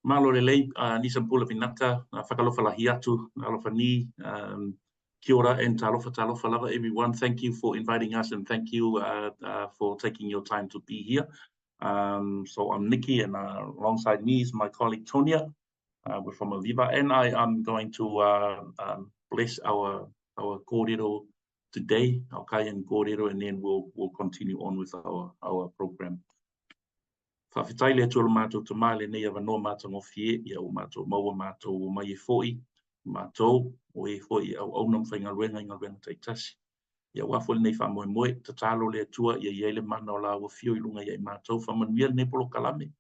Malo lelei, nisa pula pinaka, whakalofa lahi atu, alofa ni, kia ora and talofa lava everyone. Thank you for inviting us and thank you for taking your time to be here. So I'm Nikki and alongside me is my colleague Tonia. We're from Aviva and I am going to bless our kōrero today, our Kai Kōrero, and then we'll continue on with our program. Whawhitai lea tūra mātou te māle nei awa noa mātou ngofie, ia o mātou maua mātou o mai e fōi, mātou o e fōi au aunam whainga ruenga tai tasi. Ia wafole nei whamoe moe, te tālo lea tua, ia iele mana o la ua fio I lunga ia I mātou, whamanuia ne polo kalame.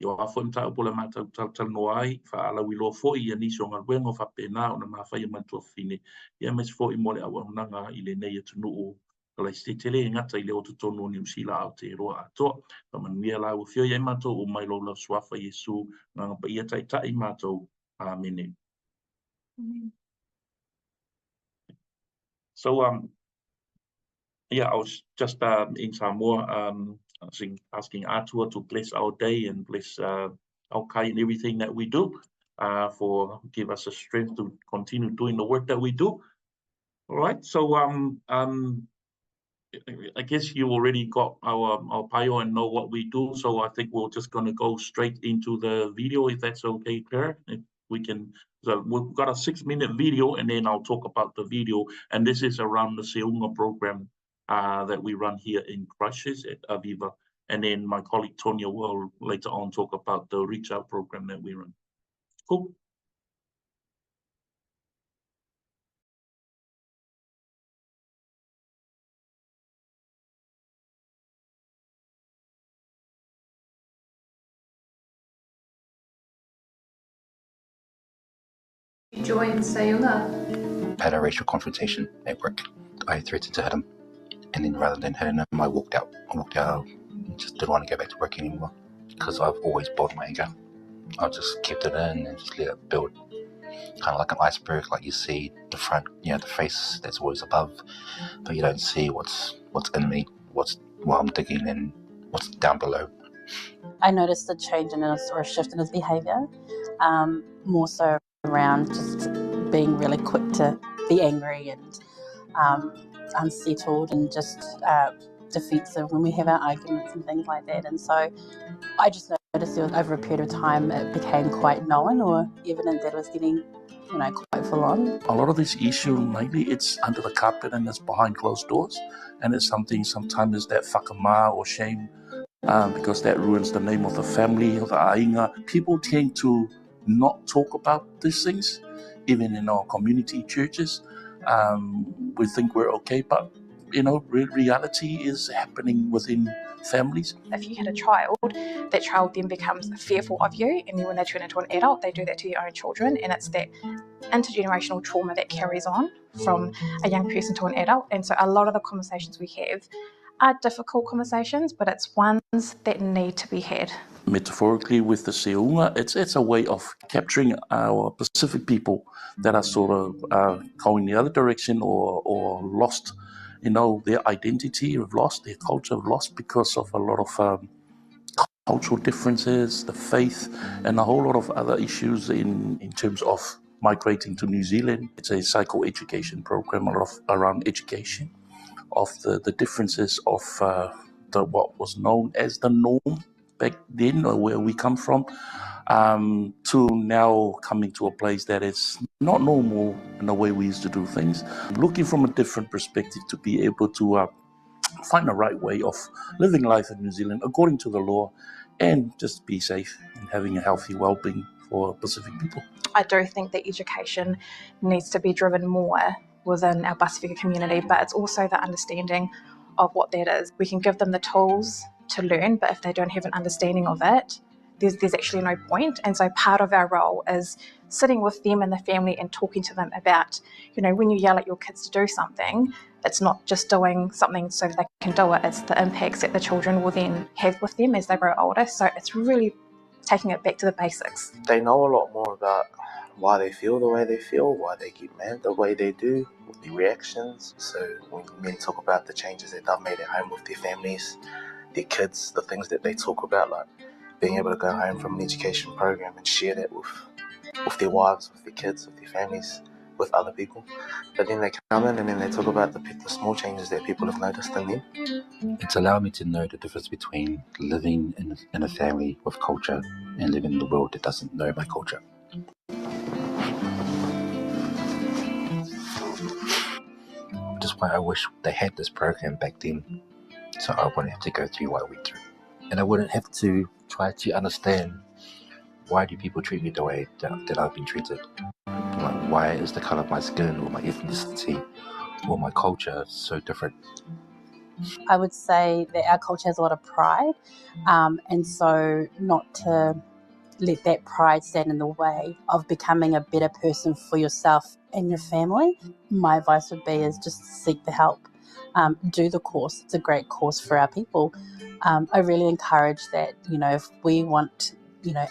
Ia wafole mta upola mātou tal no ai, wha ala wilo fōi, ia nisi o ngā ruenga o whapena o na mawhai mantua whine. Ia mes fōi mole au aunanga I le nei atu nuu. Kalai ste tele ngata I le o te tonu o New Zealand au te roa atoa. Whamanuia la ua fio ia mātou o mai lo la swafa Yesu, ngā pa ia tai tai mātou. Amen. Amen. So, yeah, I was just in Samoa asking Atua to bless our day and bless our Kai and everything that we do for give us the strength to continue doing the work that we do. All right, so I guess you already got our bio and know what we do, so I think we're just going to go straight into the video if that's okay, Claire. If we can, so we've got a 6-minute video and then I'll talk about the video, and this is around the Seuga program that we run here in Christchurch at Aviva, and then my colleague Tonia will later on talk about the ReachOut program that we run. Cool. You joined Seuga. I had a racial confrontation at work. I threatened to hit him, and then rather than hitting him, I walked out. And just didn't want to go back to work anymore because I've always bottled my anger. I just kept it in and just let it build, kind of like an iceberg. Like you see the front, the face that's always above, but you don't see what's in me, what I'm digging, and what's down below. I noticed a change in his, or a shift in his behaviour, more so around just being really quick to be angry and unsettled and just defensive when we have our arguments and things like that. And so I just noticed that over a period of time it became quite known or evident that it was getting quite full on. A lot of this issue, maybe it's under the carpet and it's behind closed doors, and it's something sometimes is that whakama or shame, because that ruins the name of the family or the ainga. People tend to not talk about these things, even in our community churches. We think we're okay, but reality is happening within families. If you had a child, that child then becomes fearful of you, and then when they turn into an adult, they do that to their own children, and it's that intergenerational trauma that carries on from a young person to an adult. And so a lot of the conversations we have are difficult conversations, but it's ones that need to be had. Metaphorically, with the Seuga, it's a way of capturing our Pacific people that are sort of going the other direction or lost, their identity have lost, their culture have lost because of a lot of cultural differences, the faith, and a whole lot of other issues in terms of migrating to New Zealand. It's a psycho-education program, a lot of around education of the differences of what was known as the norm back then, or where we come from, to now coming to a place that is not normal in the way we used to do things. Looking from a different perspective to be able to find the right way of living life in New Zealand according to the law, and just be safe and having a healthy well-being for Pacific people. I do think that education needs to be driven more within our Pasifika community, but it's also the understanding of what that is. We can give them the tools to learn, but if they don't have an understanding of it, there's actually no point. And so part of our role is sitting with them and the family and talking to them about, when you yell at your kids to do something, it's not just doing something so they can do it, it's the impacts that the children will then have with them as they grow older. So it's really taking it back to the basics. They know a lot more about why they feel the way they feel, why they get mad the way they do, with their reactions. So when men talk about the changes that they've made at home with their families, their kids, the things that they talk about, like being able to go home from an education program and share that with their wives, with their kids, with their families, with other people. But then they come in and then they talk about the small changes that people have noticed in them. It's allowed me to know the difference between living in a family with culture and living in the world that doesn't know my culture. Which is why I wish they had this program back then, so I wouldn't have to go through what I went through. And I wouldn't have to try to understand, why do people treat me the way that I've been treated? Like, why is the color of my skin or my ethnicity or my culture so different? I would say that our culture has a lot of pride, and so not to let that pride stand in the way of becoming a better person for yourself and your family. My advice would be is just seek the help. Do the course. It's a great course for our people. I really encourage that, if we want,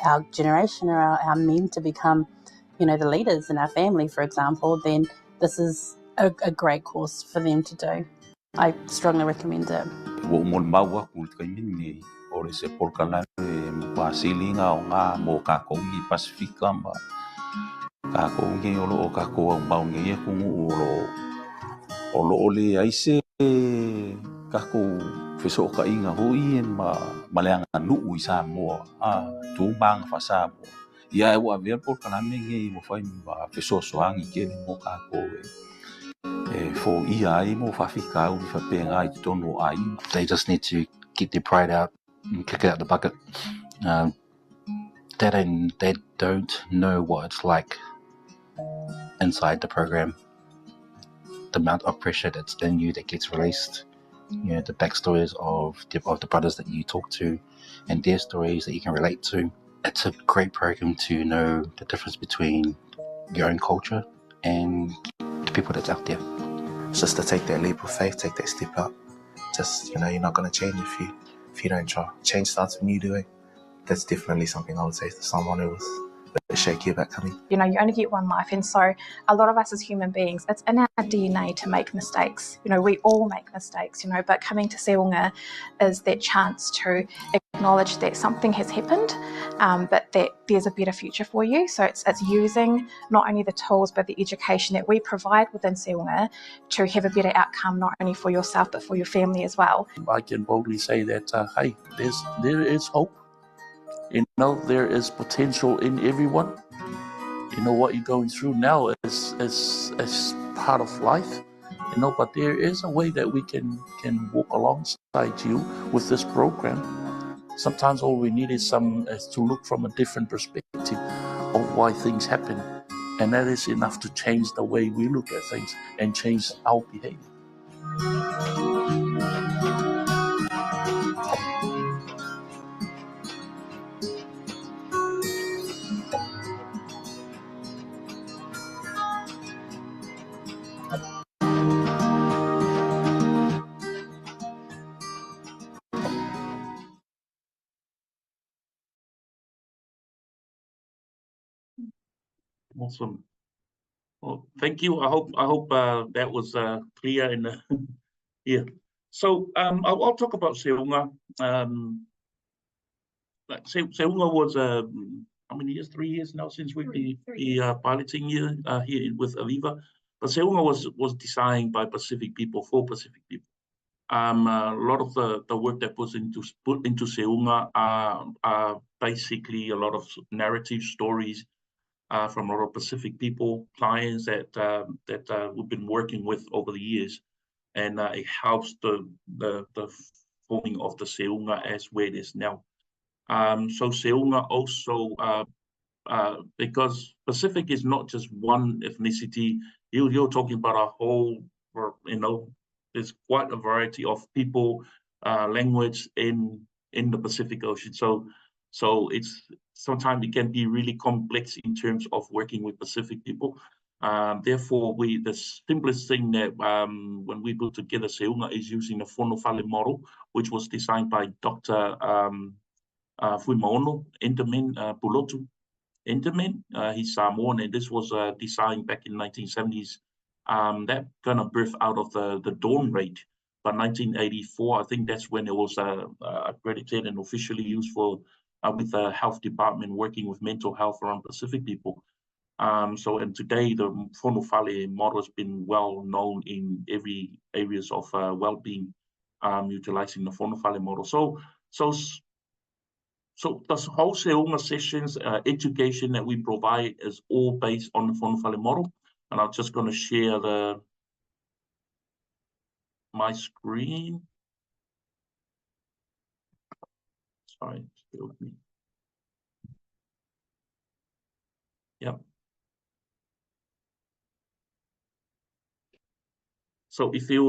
our generation or our men to become, the leaders in our family, for example, then this is a great course for them to do. I strongly recommend it. Ore se polkalame pasilinga o ngā mō kākou i Pasifika ma kākou nge o loo kākou au mau nge kungu o loo le aise kākou whesoka inga hui ma maleanga nuu i Samoa tūmanga wha Samoa. Ia e wa vea polkalame nge i mo whai ma whesosoangi kele mō kākou fo ia ai mō whawhika au i whapenga i tono ai. They just need to get their pride out and kick it out the bucket. They don't know what it's like inside the program. The amount of pressure that's in you that gets released. The backstories of the brothers that you talk to and their stories that you can relate to. It's a great program to know the difference between your own culture and the people that's out there. It's just to take that leap of faith, take that step up. Just, you're not going to change if you don't try. Change starts when you do it. That's definitely something I would say to someone who was a bit shaky about coming. You only get one life, and so a lot of us as human beings, it's in our DNA to make mistakes. We all make mistakes, but coming to Seuga is that chance to acknowledge that something has happened, but that there's a better future for you. So it's using not only the tools but the education that we provide within Seuga to have a better outcome, not only for yourself but for your family as well. I can boldly say that, hey, there is hope. There is potential in everyone. What you're going through now is part of life. But there is a way that we can walk alongside you with this program. Sometimes all we need is to look from a different perspective of why things happen, and that is enough to change the way we look at things and change our behavior. Awesome. Well, thank you. I hope that was clear. Yeah. So I'll talk about Seuga. Seuga was how many years? 3 years now since we've been piloting here with Aviva. But Seuga was designed by Pacific people for Pacific people. A lot of the work that was put into Seuga are basically a lot of narrative stories from a lot of Pacific people, clients that we've been working with over the years, and it helps the forming of the Seuga as where it is now. So Seuga also, because Pacific is not just one ethnicity, you're talking about a whole, there's quite a variety of people, language in the Pacific Ocean. So it's sometimes it can be really complex in terms of working with Pacific people. Therefore, the simplest thing that when we put together Seuga is using the Whanowhale model, which was designed by Dr. Fuimaono Enderman Pulotu Enderman. He's Samoan, and this was designed back in 1970s. That kind of birthed out of the dawn rate. But 1984, I think that's when it was accredited and officially used for with the health department working with mental health around Pacific people. And today the whanawhale model has been well known in every areas of well-being, utilizing the whanawhale model. So the whole Seuga sessions, education that we provide is all based on the whanawhale model. And I'm just going to share my screen. Sorry, stay with me. Yep. So if you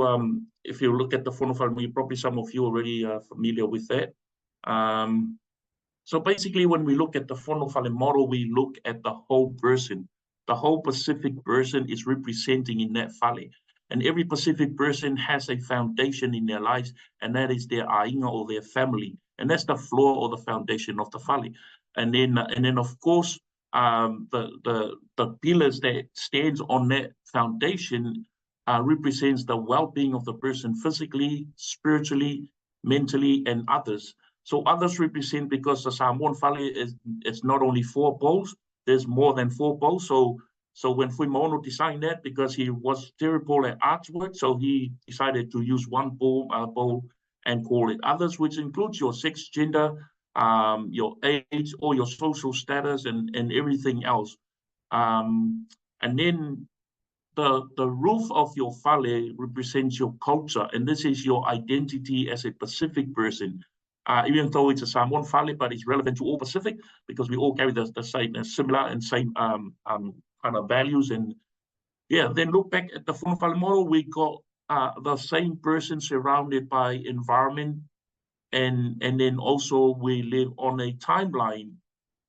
look at the whanawhale, probably some of you already are familiar with that. So basically, when we look at the whanawhale model, we look at the whole person. The whole Pacific person is representing in that whale. And every Pacific person has a foundation in their lives, and that is their ainga or their family. And that's the floor or the foundation of the whale. And then of course, the pillars that stands on that foundation represents the well-being of the person physically, spiritually, mentally, and others. So others represent, because the Samoan whale is not only 4 poles, there's more than 4 poles. So when Fuimono designed that, because he was terrible at artwork, so he decided to use 1 pole and call it others, which includes your sex, gender, your age, or your social status, and everything else. And then the roof of your whale represents your culture, and this is your identity as a Pacific person. Even though it's a Samoan whale, but it's relevant to all Pacific, because we all carry the same, similar and same kind of values. And yeah, then look back at the whanawhale model, we got the same person surrounded by environment, and then also we live on a timeline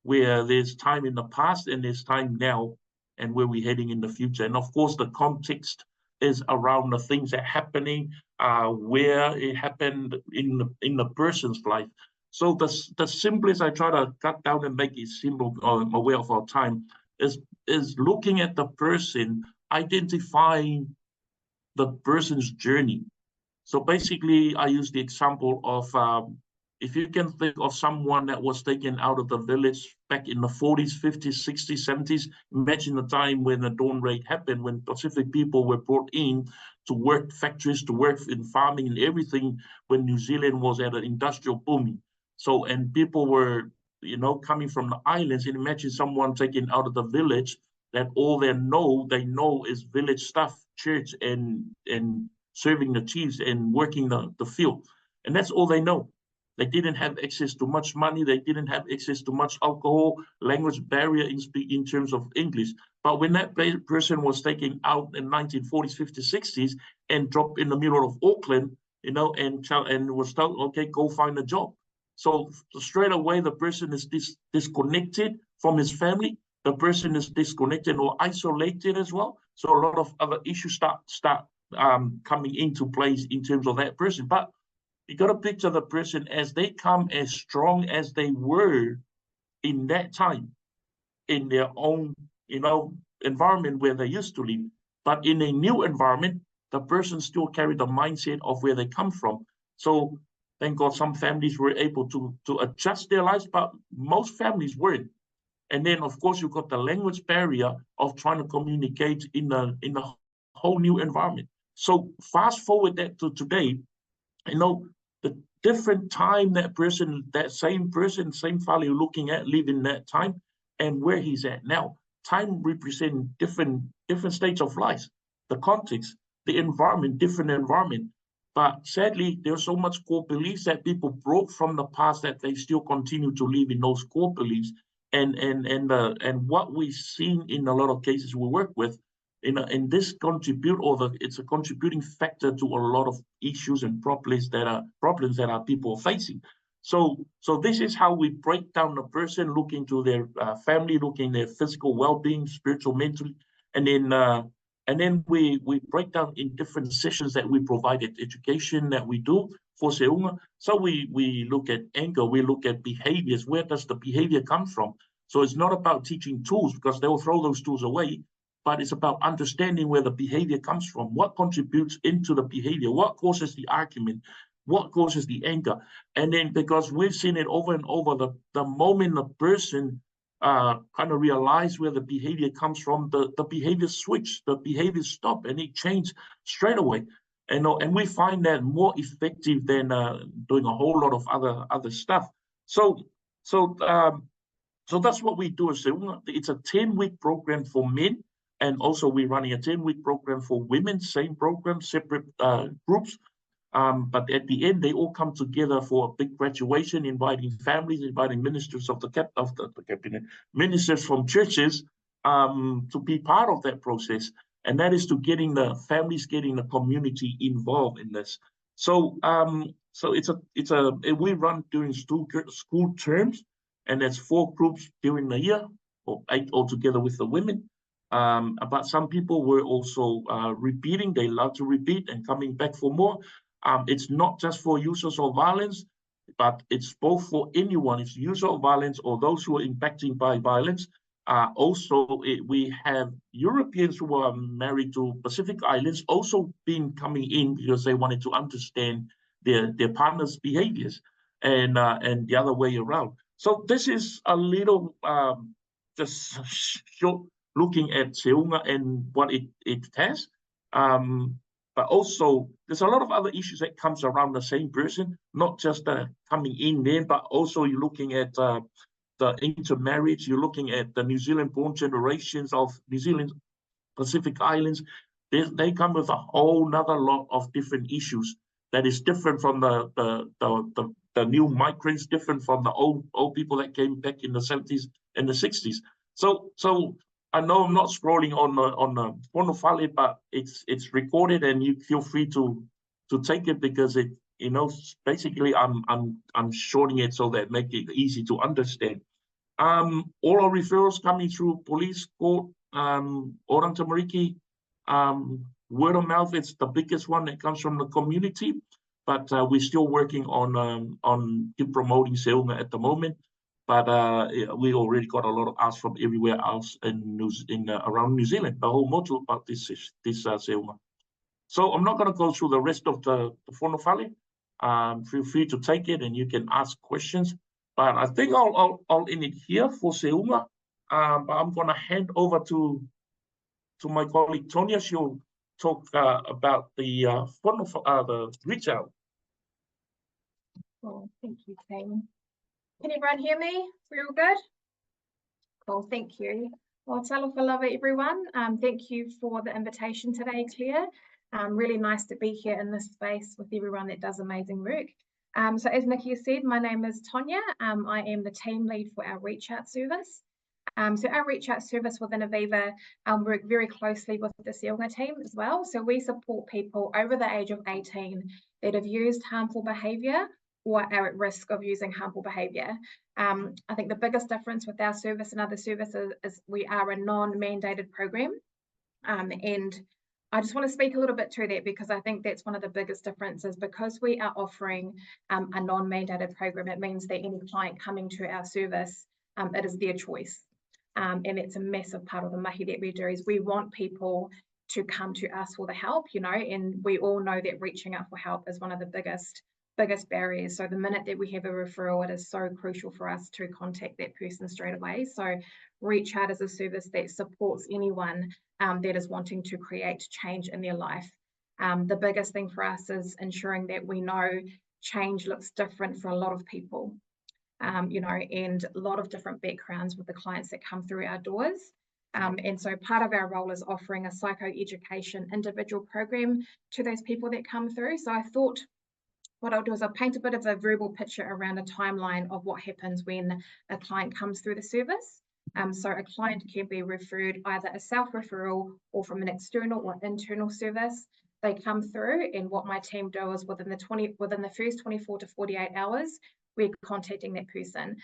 where there's time in the past and there's time now, and where we're heading in the future. And of course, the context is around the things that are happening, where it happened in the person's life. So the simplest I try to cut down and make it simple, aware of our time, is looking at the person, identifying the person's journey. So basically, I use the example of if you can think of someone that was taken out of the village back in the 40s, 50s, 60s, 70s, imagine the time when the Dawn Raid happened, when Pacific people were brought in to work factories, to work in farming and everything, when New Zealand was at an industrial booming. So, and people were, coming from the islands, and imagine someone taken out of the village that all they know is village stuff, church and serving the chiefs and working the field. And that's all they know. They didn't have access to much money. They didn't have access to much alcohol, language barrier in terms of English. But when that person was taken out in 1940s, 50s, 60s and dropped in the middle of Auckland, and was told, okay, go find a job. So straight away, the person is disconnected from his family. The person is disconnected or isolated as well. So a lot of other issues start coming into place in terms of that person. But you got to picture the person as they come as strong as they were in that time, in their own, environment where they used to live. But in a new environment, the person still carried the mindset of where they come from. So thank God some families were able to adjust their lives, but most families weren't. And then, of course, you've got the language barrier of trying to communicate in a whole new environment. So fast forward that to today, the different time that same whale you're looking at living that time and where he's at now. Time represents different states of life, the context, the environment, different environment. But sadly, there's so much core beliefs that people brought from the past that they still continue to live in those core beliefs. And what we've seen in a lot of cases we work with, and this it's a contributing factor to a lot of issues and problems that our people are facing. So this is how we break down the person, look into their family, look in their physical well-being, spiritual, mentally, and then we break down in different sessions that we provided, education that we do for Seuga. So we look at anger, we look at behaviors. Where does the behavior come from? So it's not about teaching tools, because they will throw those tools away, but it's about understanding where the behavior comes from, what contributes into the behavior, what causes the argument, what causes the anger. And then because we've seen it over and over, the moment the person kind of realize where the behavior comes from, the behavior switch, the behavior stop, and it changed straight away. And we find that more effective than doing a whole lot of other stuff. So that's what we do. It's a 10-week program for men, and also we're running a 10-week program for women. Same program, separate groups. But at the end, they all come together for a big graduation, inviting families, inviting ministers of the cabinet, ministers from churches to be part of that process. And that is to getting the families, getting the community involved in this. So we run during school terms, and there's 4 groups during the year, or 8 altogether with the women. But some people were also repeating. They love to repeat and coming back for more. It's not just for users of violence, but it's both for anyone. It's user of violence or those who are impacted by violence. We have Europeans who are married to Pacific Islands also been coming in because they wanted to understand their partner's behaviors, and the other way around. So this is a little just short looking at Seuga and what it has. But also, there's a lot of other issues that comes around the same person, not just coming in there, but also you're looking at the intermarriage, you're looking at the New Zealand-born generations of New Zealand Pacific Islands. They come with a whole nother lot of different issues that is different from the new migrants, different from the old people that came back in the 70s and the 60s. So I know I'm not scrolling on the Whanawhale, but it's recorded, and you feel free to take it, because it, basically I'm shorting it so that make it easy to understand. All our referrals coming through police, court, Orang Tamariki, word of mouth. It's the biggest one that comes from the community, but we're still working on promoting Seuga at the moment. But we already got a lot of asks from everywhere else around New Zealand, the whole module about this Seuga. So I'm not going to go through the rest of the Whanawhale. Feel free to take it, and you can ask questions. But I think I'll end it here for Seuga. But I'm going to hand over to my colleague Tonya. She'll talk about the ReachOut. Cool, thank you, Tim. Can everyone hear me? We're all good? Cool, thank you. Well, talofa lava everyone. Thank you for the invitation today, Claire. Really nice to be here in this space with everyone that does amazing work. So as Nikki said, my name is Tonya. I am the team lead for our ReachOut service. So our ReachOut service within Aviva work very closely with the Seuga team as well. So we support people over the age of 18 that have used harmful behaviour or are at risk of using harmful behaviour. I think the biggest difference with our service and other services is we are a non-mandated program. And I just want to speak a little bit to that, because I think that's one of the biggest differences. Because we are offering a non-mandated program, it means that any client coming to our service, it is their choice. And it's a massive part of the mahi that we do, is we want people to come to us for the help, and we all know that reaching out for help is one of the biggest barriers. So the minute that we have a referral, it is so crucial for us to contact that person straight away. So ReachOut is a service that supports anyone that is wanting to create change in their life. The biggest thing for us is ensuring that we know change looks different for a lot of people, and a lot of different backgrounds with the clients that come through our doors. And so part of our role is offering a psychoeducation individual program to those people that come through. So I thought what I'll do is I'll paint a bit of a verbal picture around a timeline of what happens when a client comes through the service. So a client can be referred either a self-referral or from an external or internal service. They come through, and what my team do is within the first 24 to 48 hours, we're contacting that person.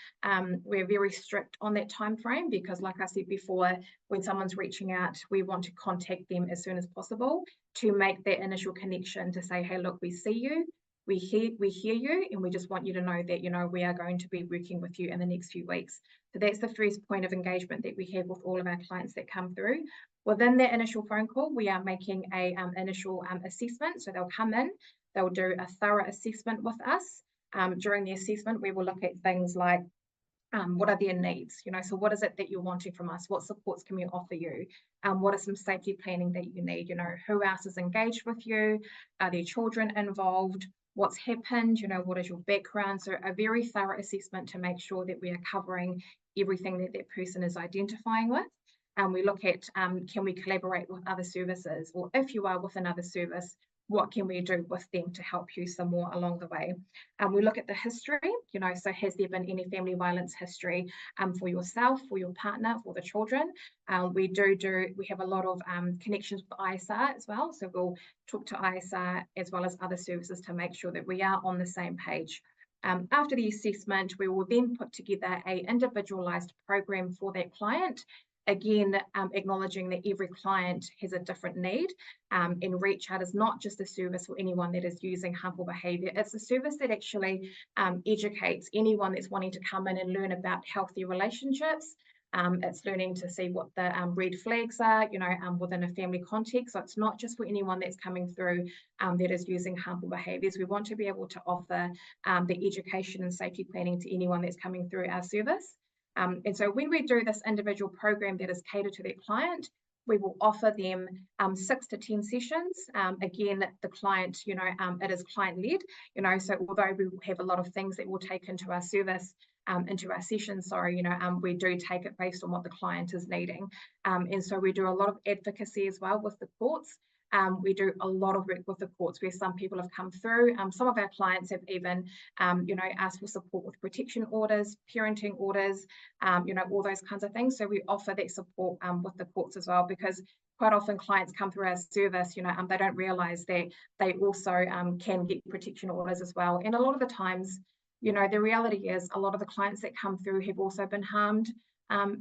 We're very strict on that time frame, because like I said before, when someone's reaching out, we want to contact them as soon as possible to make that initial connection, to say, hey, look, we see you. We hear you, and we just want you to know that, we are going to be working with you in the next few weeks. So that's the first point of engagement that we have with all of our clients that come through. Within that initial phone call, we are making a initial assessment. So they'll come in, they'll do a thorough assessment with us. During the assessment, we will look at things like what are their needs, so what is it that you're wanting from us? What supports can we offer you? What are some safety planning that you need? Who else is engaged with you? Are there children involved? What's happened? What is your background? So a very thorough assessment to make sure that we are covering everything that that person is identifying with. We look at, can we collaborate with other services? Or if you are with another service, what can we do with them to help you some more along the way? We look at the history, so has there been any family violence history for yourself, for your partner, for the children? We have a lot of connections with ISR as well. So we'll talk to ISR as well as other services to make sure that we are on the same page. After the assessment, we will then put together an individualized program for that client. Again, acknowledging that every client has a different need. And ReachOut is not just a service for anyone that is using harmful behaviour. It's a service that actually educates anyone that's wanting to come in and learn about healthy relationships. It's learning to see what the red flags are, within a family context. So it's not just for anyone that's coming through that is using harmful behaviours. We want to be able to offer the education and safety planning to anyone that's coming through our service. And so when we do this individual program that is catered to their client, we will offer them 6 to 10 sessions. Again, the client, it is client-led, so although we have a lot of things that we'll take into our service, into our sessions, we do take it based on what the client is needing. And so we do a lot of advocacy as well with the courts. We do a lot of work with the courts where some people have come through. Some of our clients have even, asked for support with protection orders, parenting orders, all those kinds of things. So we offer that support with the courts as well, because quite often clients come through our service, they don't realise that they also can get protection orders as well. And a lot of the times, the reality is a lot of the clients that come through have also been harmed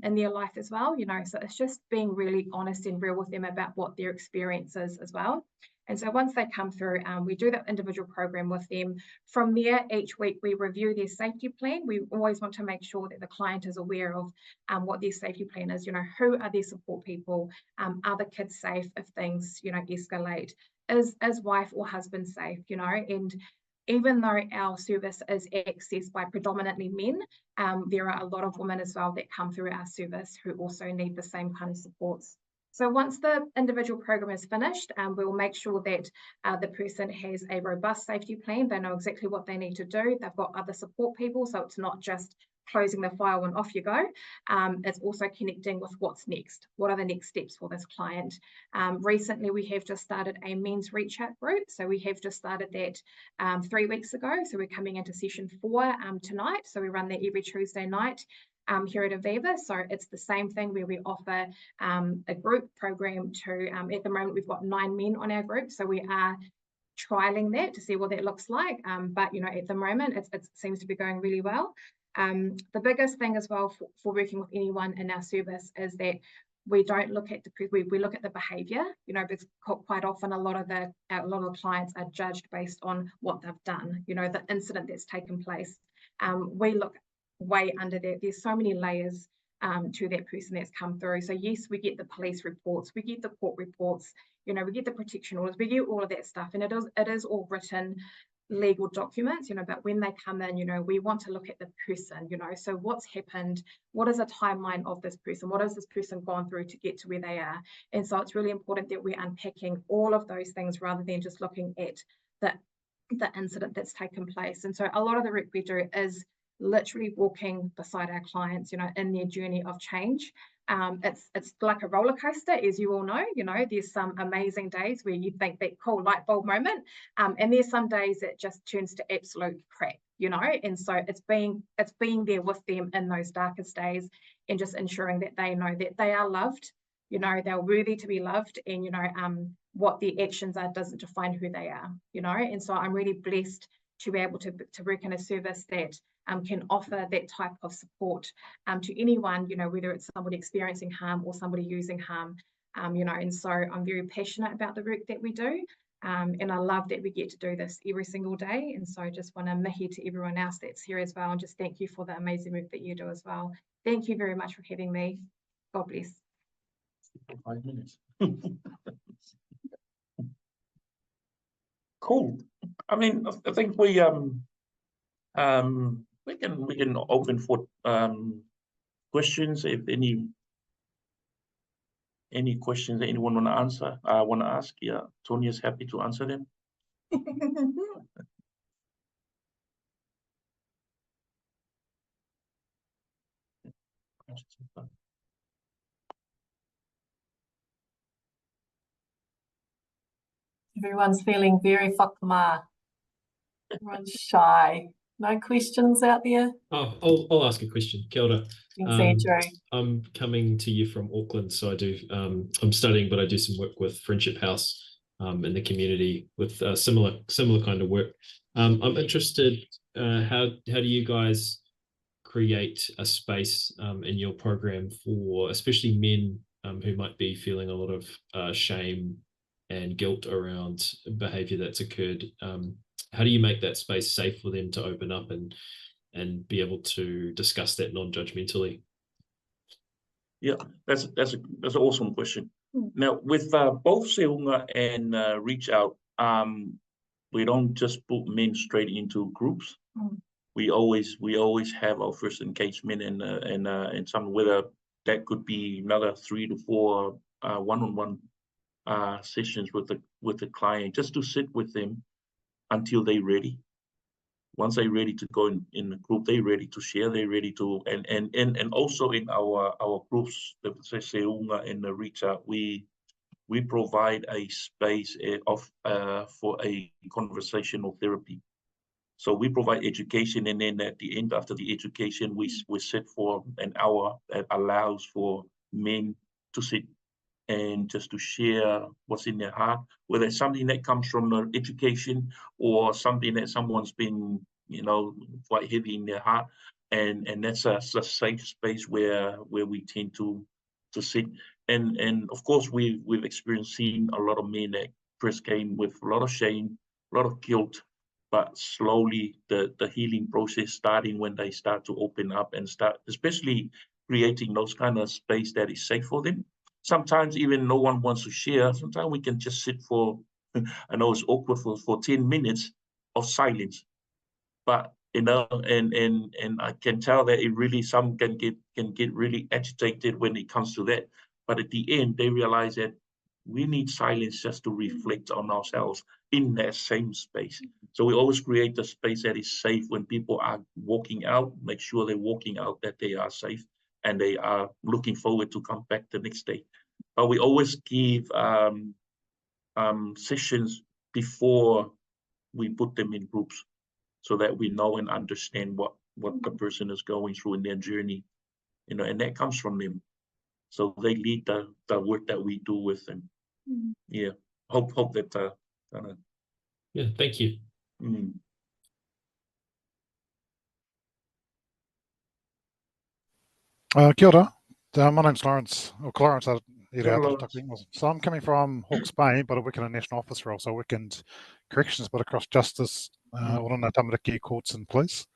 in their life as well, so it's just being really honest and real with them about what their experience is as well. And so once they come through, we do that individual program with them. From there, each week we review their safety plan. We always want to make sure that the client is aware of what their safety plan is, who are their support people, are the kids safe if things, escalate, is wife or husband safe, and even though our service is accessed by predominantly men, there are a lot of women as well that come through our service who also need the same kind of supports. So once the individual program is finished, we'll make sure that the person has a robust safety plan. They know exactly what they need to do. They've got other support people, so it's not just closing the file and off you go. It's also connecting with what's next. What are the next steps for this client? Recently, we have just started a men's reach out group. So we have just started that 3 weeks ago. So we're coming into session 4 tonight. So we run that every Tuesday night here at Aviva. So it's the same thing where we offer a group program to, at the moment, we've got 9 men on our group. So we are trialing that to see what that looks like. But, at the moment, it seems to be going really well. The biggest thing as well for working with anyone in our service is that we don't look at we look at the behaviour, because quite often a lot of the clients are judged based on what they've done, the incident that's taken place. We look way under that. There's so many layers to that person that's come through. So yes, we get the police reports, we get the court reports, we get the protection orders, we get all of that stuff, and it is all written legal documents, but when they come in, we want to look at the person, so what's happened, what is a timeline of this person, what has this person gone through to get to where they are. And so it's really important that we're unpacking all of those things rather than just looking at the incident that's taken place. And so a lot of the work we do is literally walking beside our clients, in their journey of change. It's like a roller coaster, as you all know. There's some amazing days where you think that cool light bulb moment, and there's some days it just turns to absolute crap, and so it's being there with them in those darkest days, and just ensuring that they know that they are loved, they're worthy to be loved, and what their actions are doesn't define who they are, and so I'm really blessed to be able to work in a service that can offer that type of support to anyone, whether it's somebody experiencing harm or somebody using harm, and so I'm very passionate about the work that we do, and I love that we get to do this every single day. And so I just want to mihi to everyone else that's here as well, and just thank you for the amazing work that you do as well. Thank you very much for having me. God bless. 5 minutes. Cool. I mean, I think we can open for questions. If any questions that anyone want to ask, yeah, Tonia's happy to answer them. Everyone's feeling very whakama. Everyone's shy. No questions out there? Oh, I'll ask a question. Kia ora. Thanks, Andrew. I'm coming to you from Auckland, so I do. I'm studying, but I do some work with Friendship House in the community with similar kind of work. I'm interested. How do you guys create a space in your program for especially men who might be feeling a lot of shame and guilt around behavior that's occurred? How do you make that space safe for them to open up and be able to discuss that non-judgmentally? Yeah, that's an awesome question. Now, with both Seuga and ReachOut, we don't just put men straight into groups. We always have our first engagement and some, whether that could be another 3 to 4 one-on-one sessions with the client, just to sit with them until they're ready. Once they're ready to go in the group, they're ready to share, they're ready to, and also in our groups, the Seuga and the ReachOut, we provide a space for a conversational therapy. So we provide education, and then at the end, after the education, we sit for an hour that allows for men to sit and just to share what's in their heart, whether it's something that comes from the education or something that someone's been, quite heavy in their heart, and that's a safe space where we tend to sit. And of course, we've experienced seeing a lot of men that first came with a lot of shame, a lot of guilt, but slowly the healing process starting when they start to open up and start, especially creating those kind of space that is safe for them. Sometimes even no one wants to share. Sometimes we can just sit for, I know it's awkward for 10 minutes of silence, but and I can tell that it really, some can get really agitated when it comes to that. But at the end, they realize that we need silence just to reflect on ourselves in that same space. So we always create a space that is safe when people are walking out, make sure they're walking out that they are safe and they are looking forward to come back the next day. But we always give sessions before we put them in groups, so that we know and understand what the person is going through in their journey, and that comes from them. So they lead the work that we do with them. Yeah, hope that. Yeah, thank you. Kia ora. My name's Lawrence, or Clarence. So I'm coming from Hawke's Bay, but I work in a national office role. So I work in corrections, but across justice, Orana Tamariki, courts and police.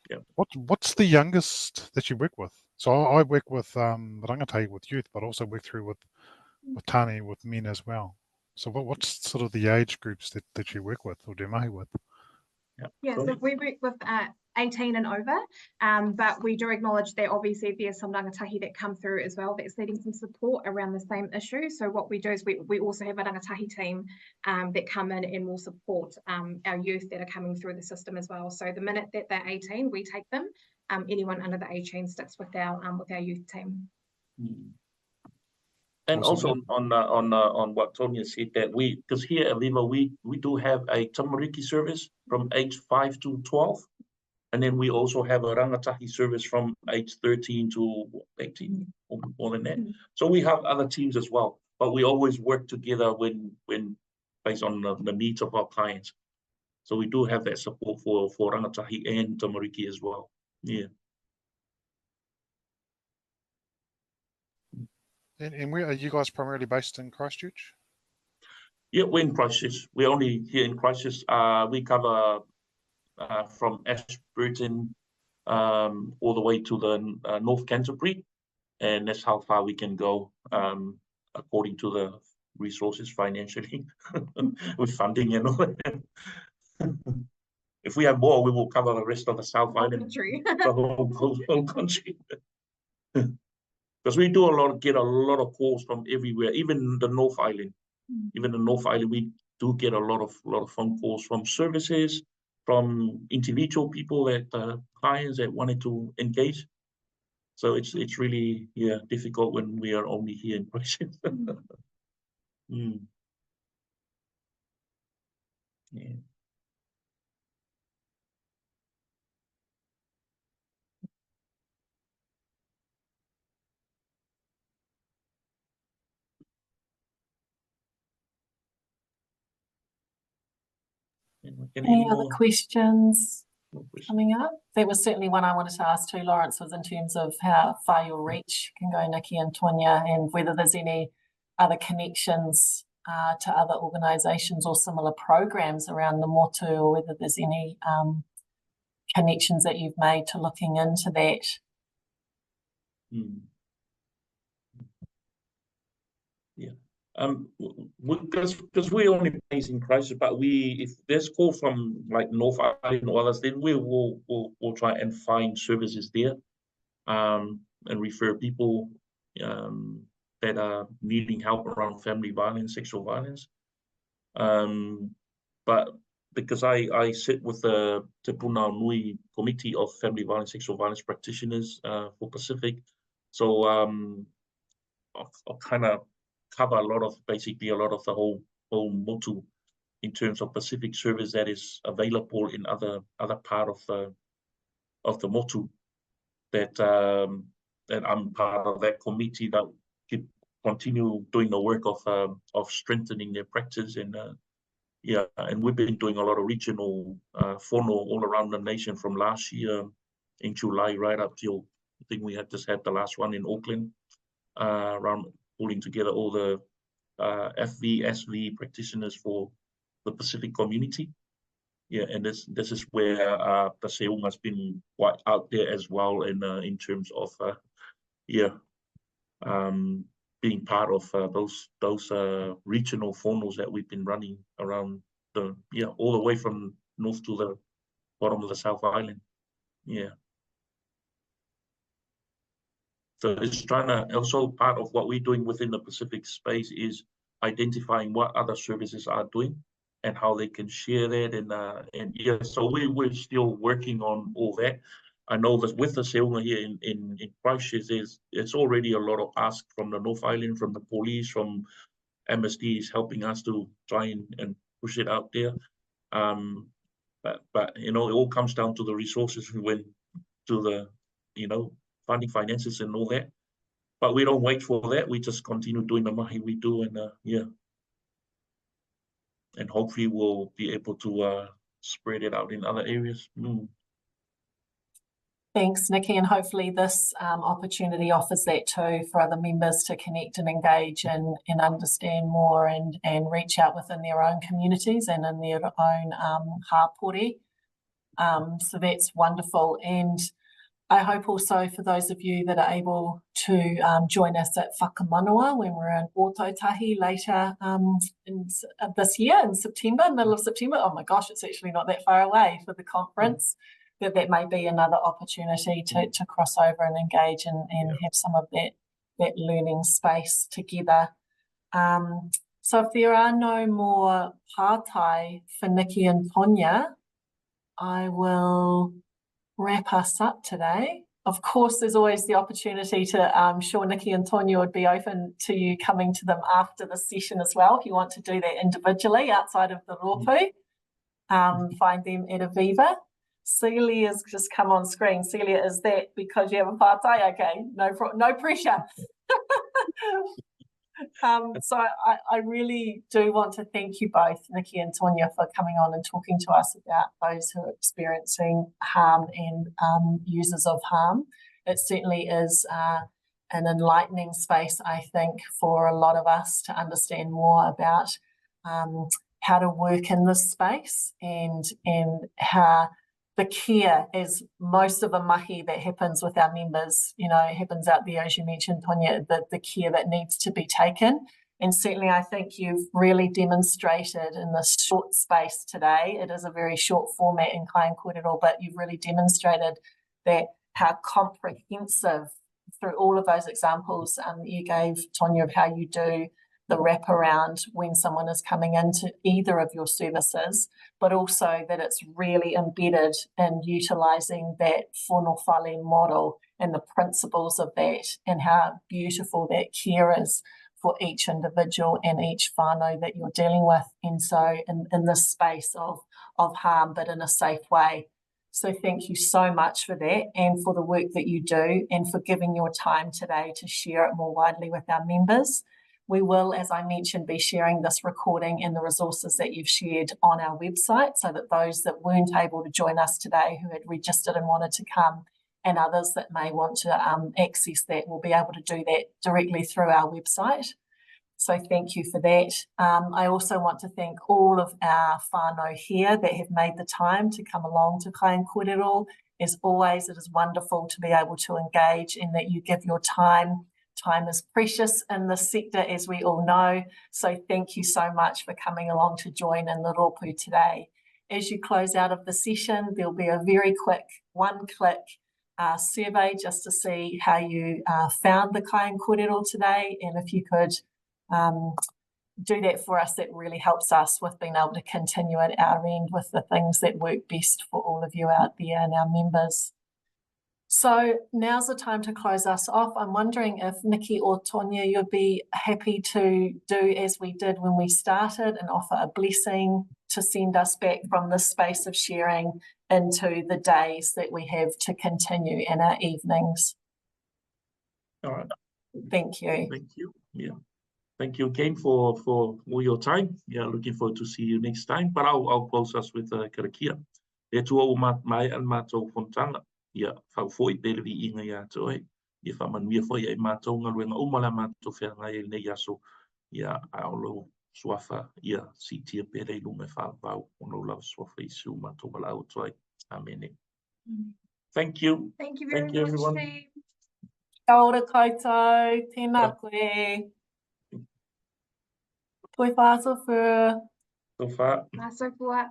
Yeah. What's the youngest that you work with? So I work with rangatahi, with youth, but also work through with Tani, with men as well. So what's sort of the age groups that you work with or do mahi with? Yeah, so we work with 18 and over, but we do acknowledge that obviously there's some rangatahi that come through as well that's needing some support around the same issue. So what we do is we also have a rangatahi team that come in and will support our youth that are coming through the system as well. So the minute that they're 18, we take them. Anyone under the 18 sticks with our youth team. And also on what Tonya said, that because here at Viva we do have a tamariki service from age 5 to 12, and then we also have a rangatahi service from age 13 to 18 or more than that. So we have other teams as well, but we always work together when based on the needs of our clients. So we do have that support for rangatahi and tamariki as well. Yeah. And where are you guys primarily based in Christchurch? Yeah, we're in Christchurch. We're only here in Christchurch. We cover from Ashburton all the way to the North Canterbury, and that's how far we can go according to the resources financially with funding and all that. If we have more, we will cover the rest of the South Island, Country. the whole country. Because we do get a lot of calls from everywhere, even the North Island. Even the North Island, we do get a lot of phone calls from services, from individual people that clients that wanted to engage. So it's really difficult when we are only here in Christchurch. Yeah. Any other questions coming up? That was certainly one I wanted to ask too, Lawrence, was in terms of how far your reach can go, Nikki and Tonya, and whether there's any other connections to other organisations or similar programs around the motu, or whether there's any connections that you've made to looking into that. Yeah. Because we're only based in Christchurch, but if there's call from like North Island or others, then we'll try and find services there, and refer people that are needing help around family violence, sexual violence. But because I sit with the Te Puna Nui Committee of Family Violence, Sexual Violence Practitioners for Pacific, so I'll kind of cover a lot of the whole motu in terms of Pacific service that is available in other part of the motu, that I'm part of that committee that could continue doing the work of strengthening their practice. And and we've been doing a lot of regional whono all around the nation from last year in July right up till, I think we had the last one in Auckland, around pulling together all the FV, SV practitioners for the Pacific community. Yeah, and this is where the Seuga has been quite out there as well in terms of being part of those regional whonos that we've been running around all the way from north to the bottom of the South Island. Yeah. So it's trying to, also part of what we're doing within the Pacific space is identifying what other services are doing and how they can share that. And so we're still working on all that. I know that with the Seuga here in Christchurch, it's already a lot of ask from the North Island, from the police, from Amnesty is helping us to try and push it out there. But it all comes down to the resources funding, finances and all that. But we don't wait for that. We just continue doing the mahi we do, and and hopefully we'll be able to spread it out in other areas. Thanks, Nikki, and hopefully this opportunity offers that too for other members to connect and engage and understand more and reach out within their own communities and in their own hapori. So that's wonderful. And I hope also for those of you that are able to join us at Whakamanoa when we're in Ōtautahi later this year in September, middle of September. Oh my gosh, it's actually not that far away for the conference. That may be another opportunity to cross over and engage and have some of that learning space together. So if there are no more pātai for Nikki and Tonya, I will wrap us up today. Of course, there's always the opportunity to, I'm sure Nikki and Tonya would be open to you coming to them after the session as well, if you want to do that individually outside of the rōpū. Find them at Aviva. Celia's just come on screen. Celia, is that because you have a pātai? Okay, no pressure. So I really do want to thank you both, Nikki and Tonya, for coming on and talking to us about those who are experiencing harm and users of harm. It certainly is an enlightening space, I think, for a lot of us to understand more about how to work in this space and how the care, as most of the mahi that happens with our members, happens out there, as you mentioned, Tonya, the care that needs to be taken And certainly I think you've really demonstrated in this short space today, it is a very short format in Kai Kōrero, but you've really demonstrated that how comprehensive through all of those examples you gave, Tonya, of how you do the wraparound when someone is coming into either of your services, but also that it's really embedded in utilising that whānau model and the principles of that, and how beautiful that care is for each individual and each whānau that you're dealing with. And so in this space of harm, but in a safe way. So thank you so much for that, and for the work that you do, and for giving your time today to share it more widely with our members. We will, as I mentioned, be sharing this recording and the resources that you've shared on our website, so that those that weren't able to join us today, who had registered and wanted to come, and others that may want to access that, will be able to do that directly through our website. So thank you for that. I also want to thank all of our whānau here that have made the time to come along to Kai Kōrero. As always, it is wonderful to be able to engage, and that you give your time. Time is precious in this sector, as we all know. So thank you so much for coming along to join in the rōpū today. As you close out of the session, there'll be a very quick one-click survey just to see how you found the Kai Kōrero today. And if you could do that for us, that really helps us with being able to continue at our end with the things that work best for all of you out there and our members. So now's the time to close us off. I'm wondering if Nikki or Tonya, you'd be happy to do as we did when we started and offer a blessing to send us back from this space of sharing into the days that we have to continue in our evenings. All right. Thank you. Thank you. Yeah. Thank you again for all your time. Yeah, looking forward to see you next time. But I'll close us with karakia. E tua o mai an mātou fontanga. Ia whau fōi pērewi inga ia tō e. Ia whamanmia fōi e mātou ngā ruenga umala mātou whenga e nei aso. Ia aolo swafa ia sitia pere lunga whāwau. Ono lau swafa i siu mātou wala au toi. Amen. Thank you. Thank you very much, everyone. team. Kia ora koutou, tēnā koe. Koe whāso fur. So far. Mā so fua.